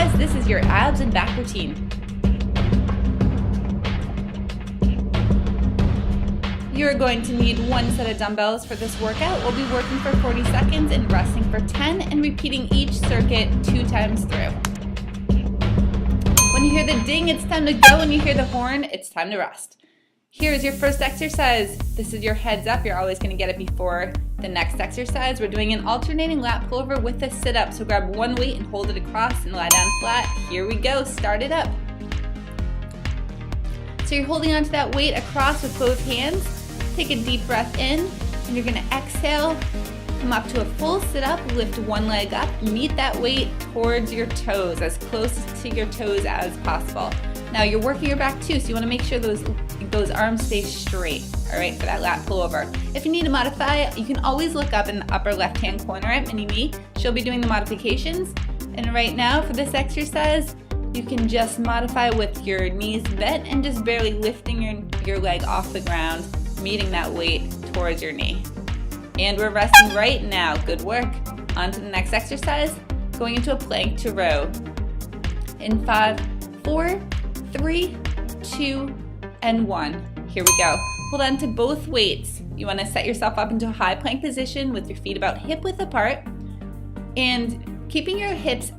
exercise, this is your abs and back routine. You're going to need 1 set of dumbbells for this workout. We'll be working for 40 seconds and resting for 10 and repeating each circuit 2 times through. When you hear the ding, it's time to go. When you hear the horn, it's time to rest. Here's your first exercise. This is your heads up. You're always going to get it before the next exercise. We're doing an alternating lap pullover with a sit-up. So grab one weight and hold it across and lie down flat. Here we go. Start it up. So you're holding onto that weight across with both hands. Take a deep breath in, and you're going to exhale, come up to a full sit-up, lift one leg up, meet that weight towards your toes, as close to your toes as possible. Now you're working your back too, so you want to make sure those arms stay straight, all right, for that lat pullover. If you need to modify, you can always look up in the upper left-hand corner at Mini-Me. She'll be doing the modifications. And right now for this exercise, you can just modify with your knees bent and just barely lifting your leg off the ground, meeting that weight towards your knee. And we're resting right now. Good work. On to the next exercise, going into a plank to row. In 5, 4, 3, 2, and 1. Here we go. Hold on to both weights. You want to set yourself up into a high plank position with your feet about hip width apart, and keeping your hips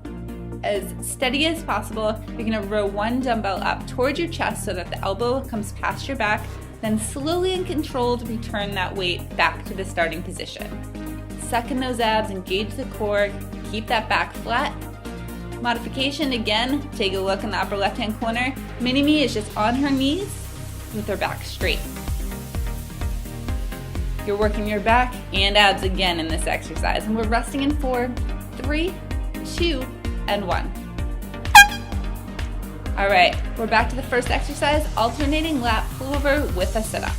as steady as possible. You're going to row one dumbbell up towards your chest so that the elbow comes past your back. Then slowly and controlled return that weight back to the starting position. Suck in those abs, engage the core, keep that back flat. Modification again, take a look in the upper left hand corner. Mini-Me is just on her knees with her back straight. You're working your back and abs again in this exercise, and we're resting in 4, 3, 2, and 1. All right, we're back to the first exercise, alternating lap pullover with a sit-up.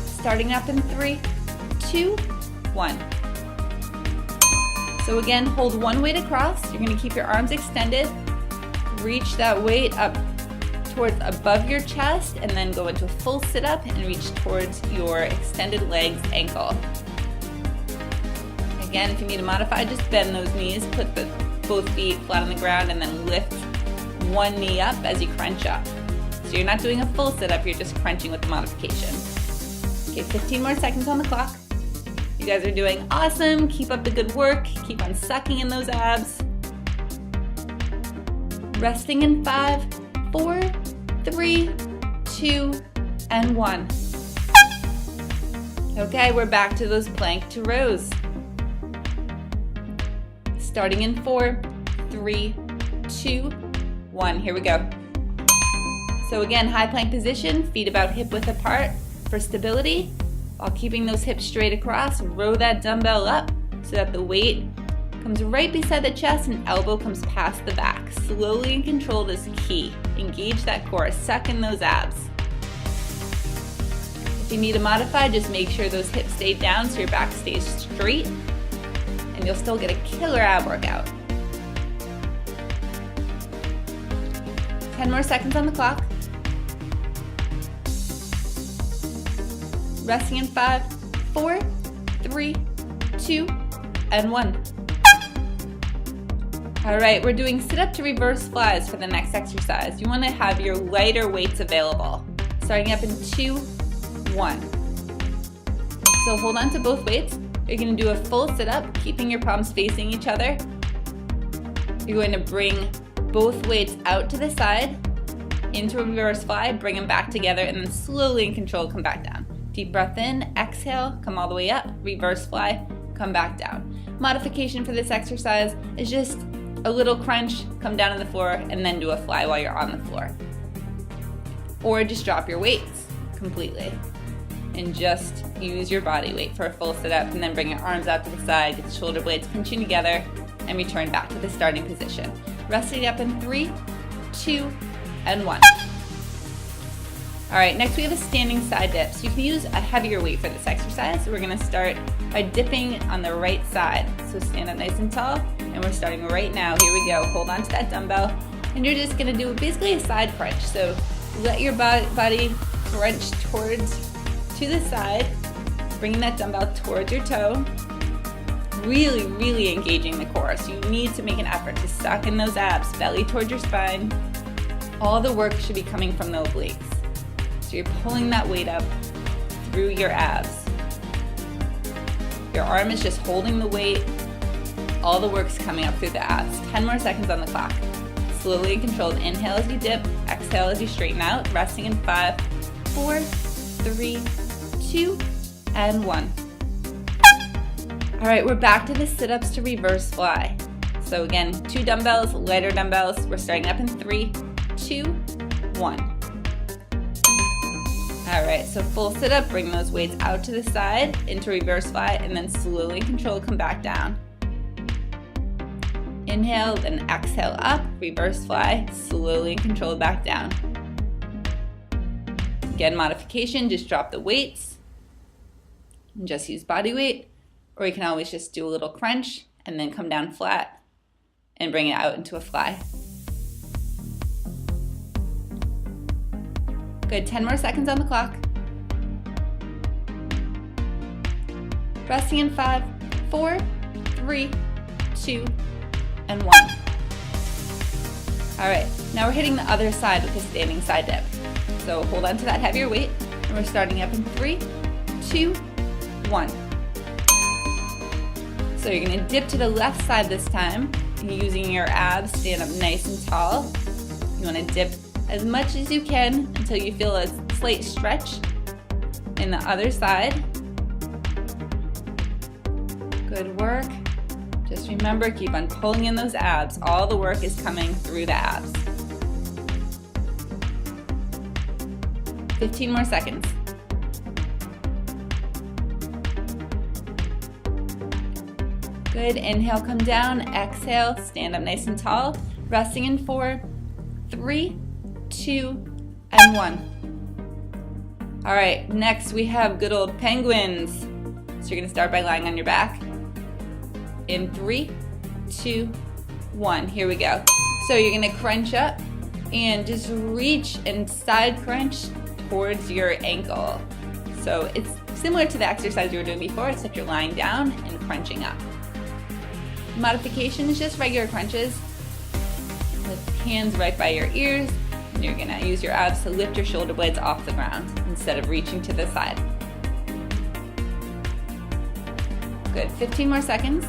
Starting up in 3, 2, 1. So again, hold one weight across. You're gonna keep your arms extended. Reach that weight up towards above your chest and then go into a full sit-up and reach towards your extended legs ankle. Again, if you need to modify, just bend those knees, put both feet flat on the ground and then lift one knee up as you crunch up. So you're not doing a full sit-up, you're just crunching with the modification. Okay, 15 more seconds on the clock. You guys are doing awesome. Keep up the good work. Keep on sucking in those abs. Resting in 5, 4, 3, 2, and 1. Okay, we're back to those plank to rows. Starting in 4, 3, 2, 1. Here we go. So again, high plank position, feet about hip width apart for stability. While keeping those hips straight across, row that dumbbell up so that the weight comes right beside the chest and elbow comes past the back. Slowly and controlled is key. Engage that core, suck in those abs. If you need to modify, just make sure those hips stay down so your back stays straight, and you'll still get a killer ab workout. 10 more seconds on the clock. Resting in 5, 4, 3, 2, and 1. All right, we're doing sit-up to reverse flies for the next exercise. You want to have your lighter weights available. Starting up in 2, 1. So hold on to both weights. You're going to do a full sit-up, keeping your palms facing each other. You're going to bring both weights out to the side, into a reverse fly, bring them back together, and then slowly and controlled come back down. Deep breath in, exhale, come all the way up, reverse fly, come back down. Modification for this exercise is just a little crunch, come down on the floor, and then do a fly while you're on the floor. Or just drop your weights completely and just use your body weight for a full sit-up, and then bring your arms out to the side, get the shoulder blades pinching together, and return back to the starting position. Resting up in 3, 2, and 1. All right, next we have a standing side dip. So you can use a heavier weight for this exercise. We're gonna start by dipping on the right side. So stand up nice and tall, and we're starting right now. Here we go, hold on to that dumbbell, and you're just gonna do basically a side crunch. So let your body crunch to the side, bringing that dumbbell towards your toe. really, really engaging the core. So you need to make an effort to suck in those abs, belly towards your spine. All the work should be coming from the obliques. So you're pulling that weight up through your abs. Your arm is just holding the weight. All the work's coming up through the abs. 10 more seconds on the clock. Slowly and controlled. Inhale as you dip. Exhale as you straighten out. Resting in 5, 4, 3, 2, and 1. All right, we're back to the sit-ups to reverse fly. So again, 2 dumbbells, lighter dumbbells. We're starting up in 3, 2, 1. All right, so full sit-up, bring those weights out to the side into reverse fly, and then slowly and controlled come back down. Inhale, then exhale up, reverse fly, slowly and controlled back down. Again, modification, just drop the weights and just use body weight, or you can always just do a little crunch and then come down flat and bring it out into a fly. Good, 10 more seconds on the clock. Resting in 5, 4, 3, 2, and 1. All right, now we're hitting the other side with a standing side dip. So hold on to that heavier weight, and we're starting up in 3, 2, 1. So you're gonna dip to the left side this time, and using your abs, stand up nice and tall. You wanna dip as much as you can until you feel a slight stretch in the other side. Good work. Just remember, keep on pulling in those abs. All the work is coming through the abs. 15 more seconds. Good, inhale, come down, exhale, stand up nice and tall. Resting in 4, 3, 2, and 1. All right, next we have good old penguins. So you're gonna start by lying on your back. In 3, 2, 1, here we go. So you're gonna crunch up and just reach and side crunch towards your ankle. So it's similar to the exercise you were doing before, except you're lying down and crunching up. Modification is just regular crunches with hands right by your ears. And you're gonna use your abs to lift your shoulder blades off the ground instead of reaching to the side. Good, 15 more seconds.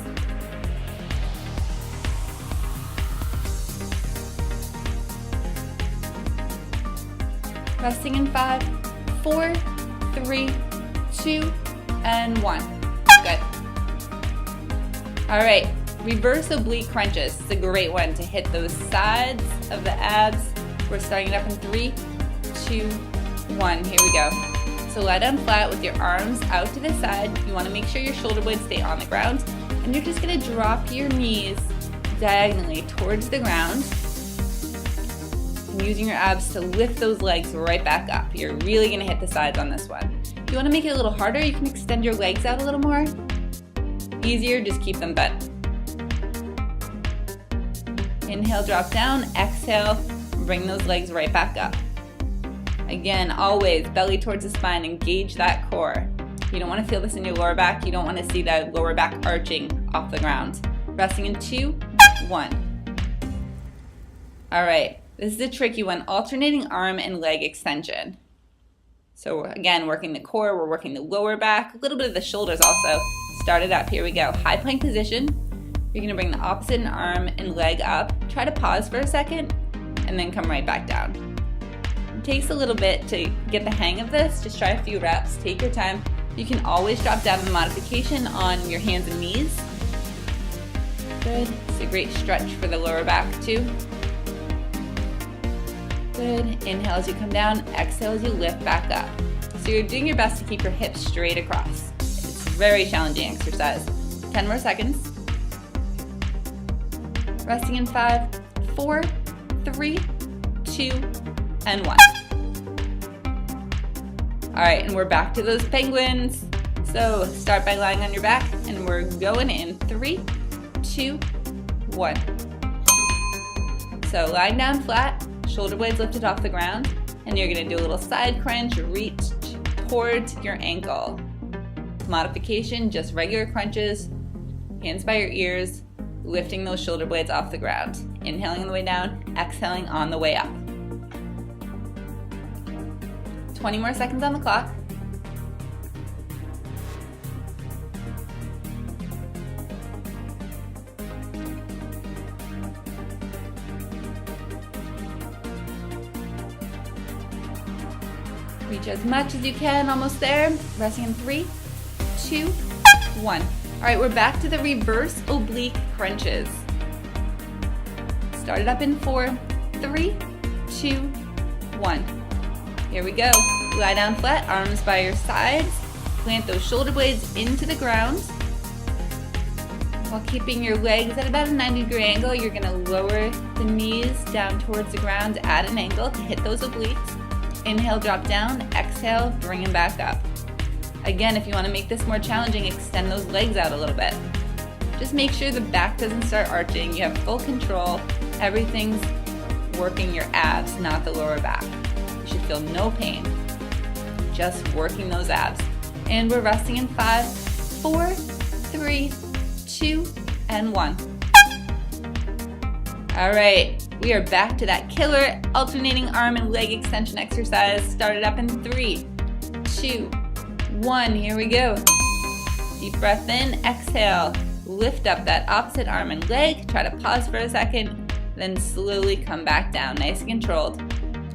Resting in 5, 4, 3, 2, and 1. Good. All right, reverse oblique crunches. It's a great one to hit those sides of the abs. We're starting it up in 3, 2, 1. Here we go. So lie down flat with your arms out to the side. You want to make sure your shoulder blades stay on the ground. And you're just going to drop your knees diagonally towards the ground. And using your abs to lift those legs right back up. You're really going to hit the sides on this one. If you want to make it a little harder, you can extend your legs out a little more. Easier, just keep them bent. Inhale, drop down. Exhale, bring those legs right back up. Again, always belly towards the spine, engage that core. You don't want to feel this in your lower back. You don't want to see that lower back arching off the ground. Resting in 2, 1. All right, this is a tricky one, alternating arm and leg extension. So again, working the core, we're working the lower back, a little bit of the shoulders also. Start it up, here we go. High plank position. You're gonna bring the opposite arm and leg up. Try to pause for a second and then come right back down. It takes a little bit to get the hang of this. Just try a few reps, take your time. You can always drop down the modification on your hands and knees. Good, it's a great stretch for the lower back too. Good, inhale as you come down, exhale as you lift back up. So you're doing your best to keep your hips straight across. It's a very challenging exercise. 10 more seconds. Resting in 5, 4, 3, 2, and 1. All right, and we're back to those penguins. So start by lying on your back, and we're going in 3, 2, 1. So lying down flat, shoulder blades lifted off the ground, and you're gonna do a little side crunch, reach towards your ankle. Modification, just regular crunches hands by your ears, lifting those shoulder blades off the ground. Inhaling on the way down, exhaling on the way up. 20 more seconds on the clock. Reach as much as you can, almost there. Resting in 3, 2, 1. All right, we're back to the reverse oblique crunches. Start it up in 4, 3, 2, 1. Here we go. Lie down flat, arms by your sides. Plant those shoulder blades into the ground. While keeping your legs at about a 90-degree angle, you're gonna lower the knees down towards the ground at an angle to hit those obliques. Inhale, drop down. Exhale, bring them back up. Again, if you want to make this more challenging, extend those legs out a little bit. Just make sure the back doesn't start arching. You have full control. Everything's working your abs, not the lower back. You should feel no pain. Just working those abs. And we're resting in 5, 4, 3, 2, and 1. All right. We are back to that killer alternating arm and leg extension exercise. Start it up in 3, 2, 1. Here we go. Deep breath in, exhale. Lift up that opposite arm and leg. Try to pause for a second, then slowly come back down. Nice and controlled.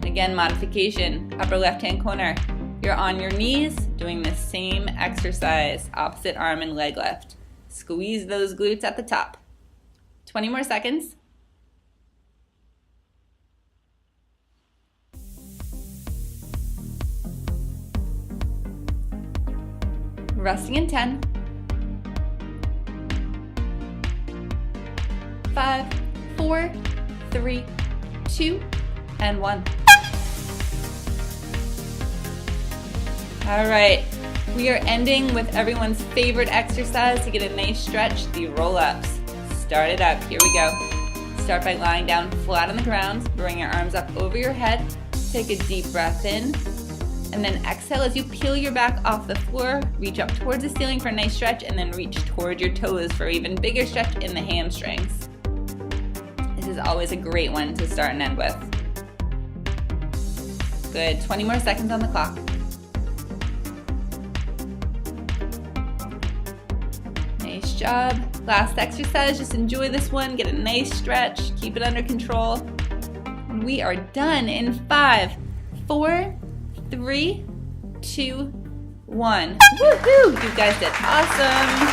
Again, modification, upper left-hand corner. You're on your knees doing the same exercise. Opposite arm and leg lift. Squeeze those glutes at the top. 20 more seconds. Resting in 10, 5, 4, 3, 2, and 1. All right, we are ending with everyone's favorite exercise to get a nice stretch, the roll-ups. Start it up, here we go. Start by lying down flat on the ground, bring your arms up over your head, take a deep breath in, and then exhale as you peel your back off the floor, reach up towards the ceiling for a nice stretch, and then reach toward your toes for an even bigger stretch in the hamstrings. This is always a great one to start and end with. Good, 20 more seconds on the clock. Nice job. Last exercise, just enjoy this one, get a nice stretch, keep it under control. And we are done in 5, 4, 3, 2, 1. Woohoo! You guys did awesome.